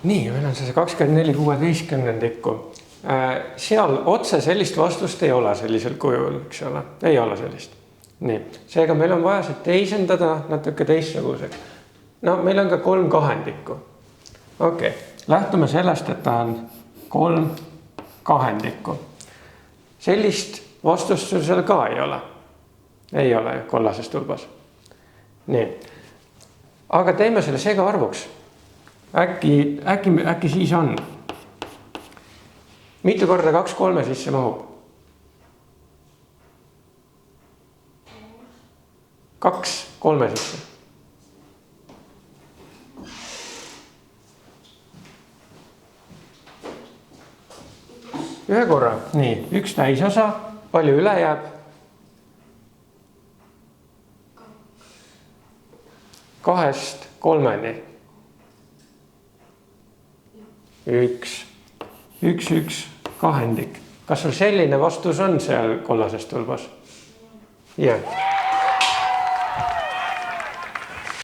Nii, meil on see 24/16. Seal otse sellist vastust ei ole sellisel kujul, eks ole. Ei ole sellist. Nii, seega meil on vaja see teisendada natuke teistsuguseks. No meil on ka 3 kahendikku. Okei, lähtume sellest, et ta on 3 kahendikku. Sellist vastust sul seal ka ei ole. Ei ole kollases tulbas. Nii, aga teeme selle segaarvuks. Äkki siis on. Mitu korda 2 3 sisse mahub? 2 3 sisse. Ühe korra. Nii, 1 täisosa. Palju üle jääb? 2-st 3-ni. 1, 1, 1 kahendik. Kas sul selline vastus on seal kollases tulbas? Jah.